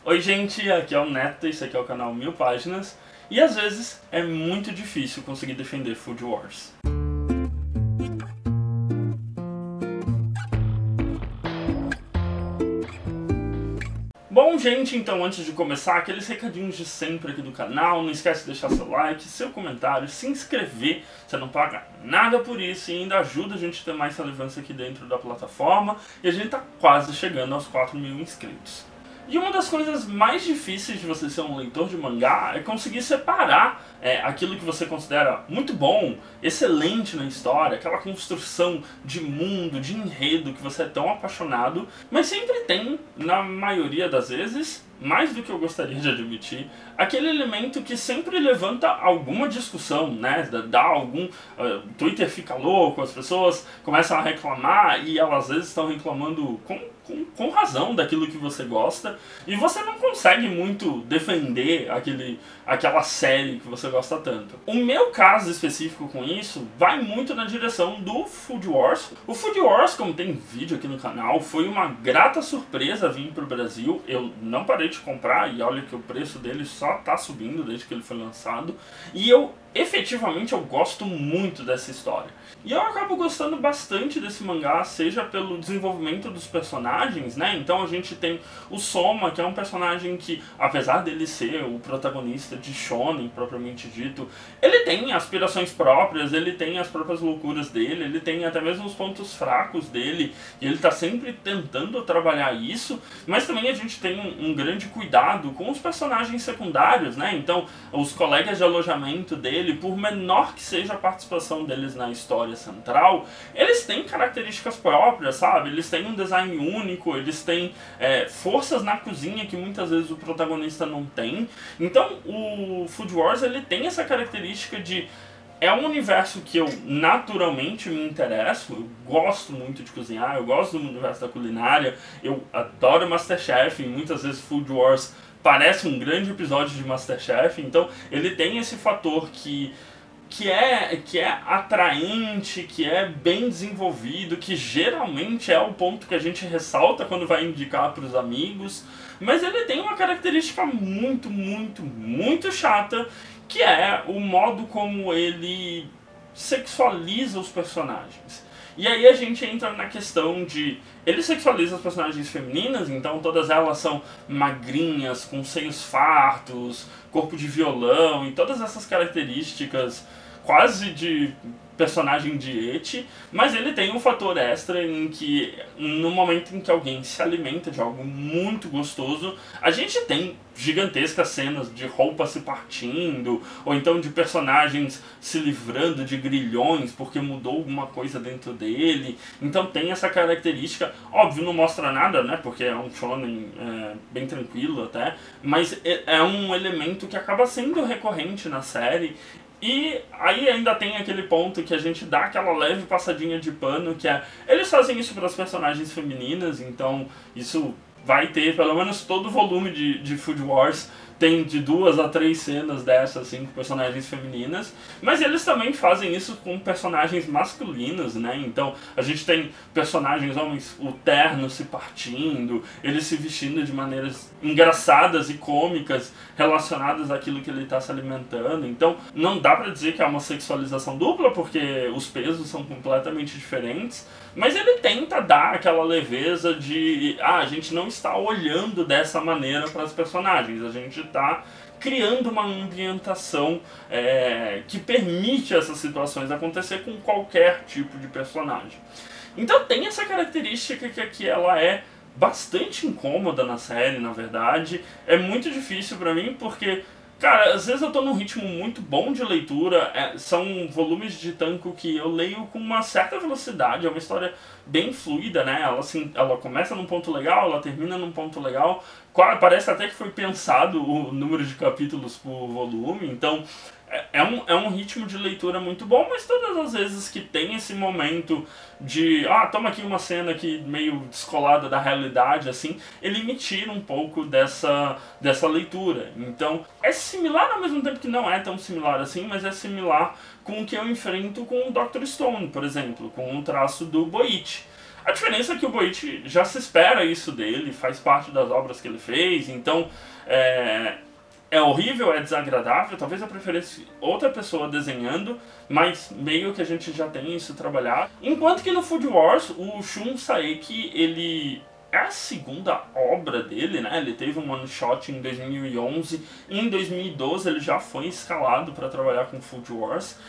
Oi gente, aqui é o Neto, esse aqui é o canal 1000 Páginas e às vezes é muito difícil conseguir defender Food Wars. Bom gente, então antes de começar, aqueles recadinhos de sempre aqui do canal, não esquece de deixar seu like, seu comentário, se inscrever, você não paga nada por isso e ainda ajuda a gente a ter mais relevância aqui dentro da plataforma e a gente tá quase chegando aos 4.000 inscritos. E uma das coisas mais difíceis de você ser um leitor de mangá é conseguir separar aquilo que você considera muito bom, excelente na história, aquela construção de mundo, de enredo que você é tão apaixonado, mas sempre tem, na maioria das vezes, mais do que eu gostaria de admitir, aquele elemento que sempre levanta alguma discussão, né? Dá algum... Twitter fica louco, as pessoas começam a reclamar e elas às vezes estão reclamando com razão daquilo que você gosta e você não consegue muito defender aquela série que você gosta tanto. O meu caso específico com isso vai muito na direção do Food Wars. O Food Wars, como tem vídeo aqui no canal, foi uma grata surpresa vir pro Brasil. Eu não parei de comprar e olha que o preço dele só tá subindo desde que ele foi lançado. E efetivamente eu gosto muito dessa história. E eu acabo gostando bastante desse mangá, seja pelo desenvolvimento dos personagens, né? Então a gente tem o Soma, que é um personagem que, apesar dele ser o protagonista de shonen, propriamente dito, ele tem aspirações próprias, ele tem as próprias loucuras dele, ele tem até mesmo os pontos fracos dele, e ele tá sempre tentando trabalhar isso, mas também a gente tem um grande cuidado com os personagens secundários, né? Então, os colegas de alojamento dele, por menor que seja a participação deles na história central, eles têm características próprias, sabe? Eles têm um design único, eles têm forças na cozinha que muitas vezes o protagonista não tem. Então o Food Wars ele tem essa característica de... É um universo que eu naturalmente me interesso, eu gosto muito de cozinhar, eu gosto do universo da culinária, eu adoro Masterchef e muitas vezes Food Wars parece um grande episódio de Masterchef, então ele tem esse fator que é atraente, que é bem desenvolvido, que geralmente é o ponto que a gente ressalta quando vai indicar para os amigos, mas ele tem uma característica muito, muito, muito chata, que é o modo como ele sexualiza os personagens. E aí a gente entra na questão de... Ele sexualiza as personagens femininas, então todas elas são magrinhas, com seios fartos, corpo de violão e todas essas características quase de personagem de eti, mas ele tem um fator extra em que no momento em que alguém se alimenta de algo muito gostoso, a gente tem gigantescas cenas de roupa se partindo, ou então de personagens se livrando de grilhões porque mudou alguma coisa dentro dele. Então tem essa característica, óbvio não mostra nada, né, porque é um shonen bem tranquilo até, mas é um elemento que acaba sendo recorrente na série. E aí ainda tem aquele ponto que a gente dá aquela leve passadinha de pano, que é... Eles fazem isso para as personagens femininas, então isso vai ter, pelo menos todo o volume de Food Wars tem de 2 a 3 cenas dessas, assim, com personagens femininas, mas eles também fazem isso com personagens masculinos, né? Então a gente tem personagens homens, o terno se partindo, eles se vestindo de maneiras engraçadas e cômicas relacionadas àquilo que ele está se alimentando. Então não dá pra dizer que é uma sexualização dupla, porque os pesos são completamente diferentes, mas ele tenta dar aquela leveza de... a gente não está olhando dessa maneira para as personagens, a gente está criando uma ambientação que permite essas situações acontecer com qualquer tipo de personagem. Então tem essa característica que aqui ela é bastante incômoda na série, na verdade. É muito difícil pra mim porque... Cara, às vezes eu tô num ritmo muito bom de leitura, são volumes de Tanko que eu leio com uma certa velocidade, é uma história bem fluida, né? Ela começa num ponto legal, ela termina num ponto legal, parece até que foi pensado o número de capítulos por volume, então é um ritmo de leitura muito bom, mas todas as vezes que tem esse momento de, toma aqui uma cena aqui meio descolada da realidade, assim, ele me tira um pouco dessa leitura. Então, é similar ao mesmo tempo que não é tão similar assim, mas é similar com o que eu enfrento com o Dr. Stone, por exemplo, com o traço do Boichi. A diferença é que o Boichi já se espera isso dele, faz parte das obras que ele fez, então é horrível, é desagradável, talvez eu preferisse outra pessoa desenhando, mas meio que a gente já tem isso trabalhado. Enquanto que no Food Wars, o Shun Saeki, ele é a segunda obra dele, né? Ele teve um one shot em 2011 e em 2012 ele já foi escalado para trabalhar com Food Wars.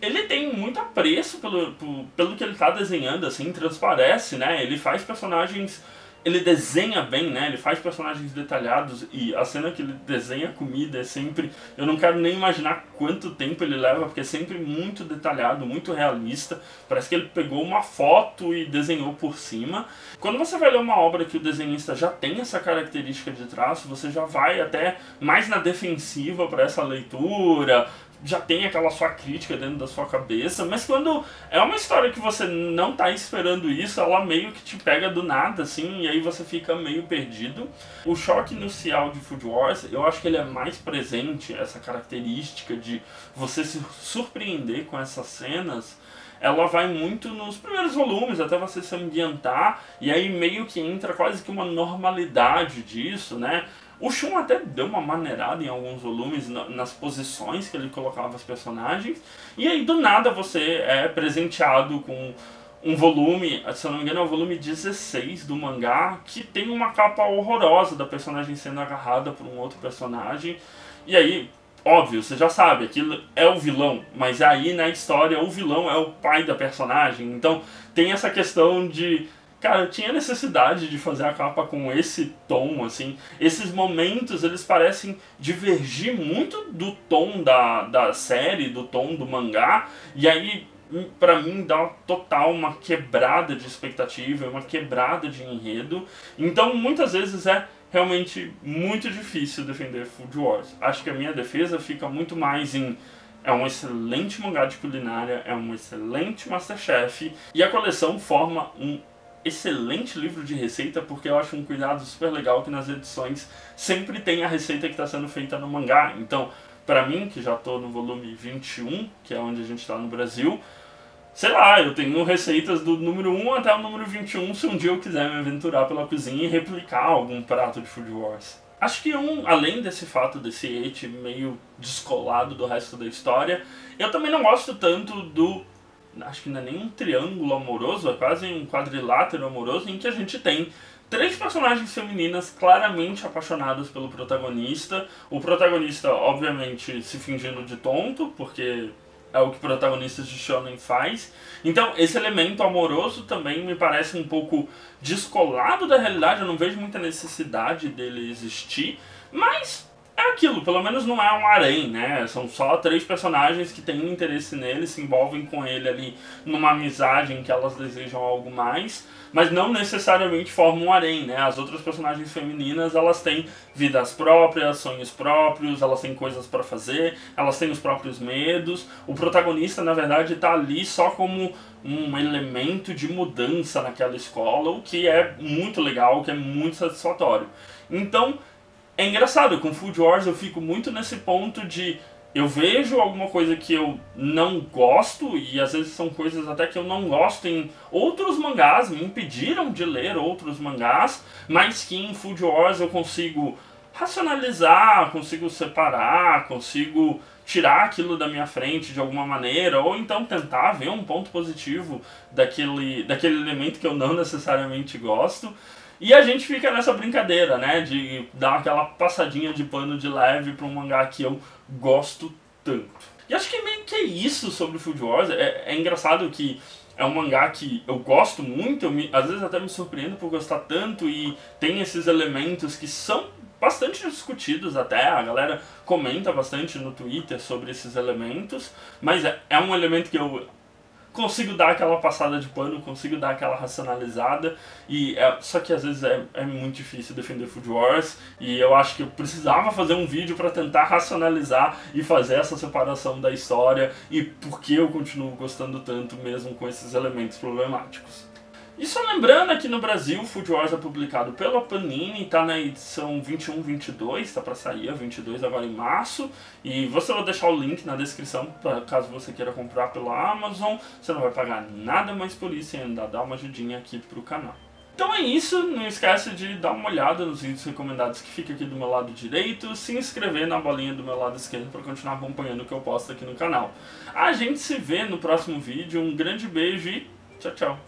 Ele tem muito apreço pelo que ele está desenhando, assim, transparece, né? Ele faz personagens, ele desenha bem, né? Ele faz personagens detalhados e a cena que ele desenha a comida é sempre... Eu não quero nem imaginar quanto tempo ele leva, porque é sempre muito detalhado, muito realista. Parece que ele pegou uma foto e desenhou por cima. Quando você vai ler uma obra que o desenhista já tem essa característica de traço, você já vai até mais na defensiva para essa leitura, já tem aquela sua crítica dentro da sua cabeça, mas quando é uma história que você não tá esperando isso, ela meio que te pega do nada, assim, e aí você fica meio perdido. O choque inicial de Food Wars, eu acho que ele é mais presente, essa característica de você se surpreender com essas cenas, ela vai muito nos primeiros volumes, até você se ambientar, e aí meio que entra quase que uma normalidade disso, né? O Shun até deu uma maneirada em alguns volumes nas posições que ele colocava os personagens, e aí do nada você é presenteado com um volume, se eu não me engano é o volume 16 do mangá, que tem uma capa horrorosa da personagem sendo agarrada por um outro personagem, e aí, óbvio, você já sabe, aquilo é o vilão, mas aí na história o vilão é o pai da personagem, então tem essa questão de... Cara, eu tinha necessidade de fazer a capa com esse tom, assim. Esses momentos, eles parecem divergir muito do tom da série, do tom do mangá. E aí, pra mim, dá total uma quebrada de expectativa, uma quebrada de enredo. Então, muitas vezes é realmente muito difícil defender Food Wars. Acho que a minha defesa fica muito mais em... É um excelente mangá de culinária, é um excelente Masterchef. E a coleção forma um excelente livro de receita, porque eu acho um cuidado super legal que nas edições sempre tem a receita que está sendo feita no mangá. Então, pra mim, que já estou no volume 21, que é onde a gente está no Brasil, sei lá, eu tenho receitas do número 1 até o número 21, se um dia eu quiser me aventurar pela cozinha e replicar algum prato de Food Wars. Acho que além desse fato desse Eit meio descolado do resto da história, eu também não gosto tanto do... Acho que não é nem um triângulo amoroso, é quase um quadrilátero amoroso, em que a gente tem 3 personagens femininas claramente apaixonadas pelo protagonista. O protagonista, obviamente, se fingindo de tonto, porque é o que protagonistas de shonen faz. Então, esse elemento amoroso também me parece um pouco descolado da realidade, eu não vejo muita necessidade dele existir, mas... é aquilo, pelo menos não é um harém, né? São só 3 personagens que têm interesse nele, se envolvem com ele ali numa amizade em que elas desejam algo mais, mas não necessariamente formam um harém, né? As outras personagens femininas, elas têm vidas próprias, sonhos próprios, elas têm coisas pra fazer, elas têm os próprios medos. O protagonista, na verdade, tá ali só como um elemento de mudança naquela escola, o que é muito legal, o que é muito satisfatório. Então, é engraçado, com Food Wars eu fico muito nesse ponto de... eu vejo alguma coisa que eu não gosto, e às vezes são coisas até que eu não gosto em outros mangás, me impediram de ler outros mangás, mas que em Food Wars eu consigo racionalizar, consigo separar, consigo tirar aquilo da minha frente de alguma maneira, ou então tentar ver um ponto positivo daquele elemento que eu não necessariamente gosto. E a gente fica nessa brincadeira, né, de dar aquela passadinha de pano de leve para um mangá que eu gosto tanto. E acho que meio que é isso sobre Food Wars. É engraçado que é um mangá que eu gosto muito, às vezes até me surpreendo por gostar tanto, e tem esses elementos que são bastante discutidos até, a galera comenta bastante no Twitter sobre esses elementos, mas é um elemento que eu consigo dar aquela passada de pano, consigo dar aquela racionalizada, só que às vezes é muito difícil defender Food Wars, e eu acho que eu precisava fazer um vídeo para tentar racionalizar e fazer essa separação da história, e por que eu continuo gostando tanto mesmo com esses elementos problemáticos. E só lembrando, aqui no Brasil, o Food Wars é publicado pela Panini, tá na edição 21-22, tá pra sair a 22 agora em março. E você vai deixar o link na descrição, pra, caso você queira comprar pela Amazon. Você não vai pagar nada mais por isso e ainda dá uma ajudinha aqui pro canal. Então é isso, não esquece de dar uma olhada nos vídeos recomendados que fica aqui do meu lado direito, se inscrever na bolinha do meu lado esquerdo para continuar acompanhando o que eu posto aqui no canal. A gente se vê no próximo vídeo, um grande beijo e tchau, tchau!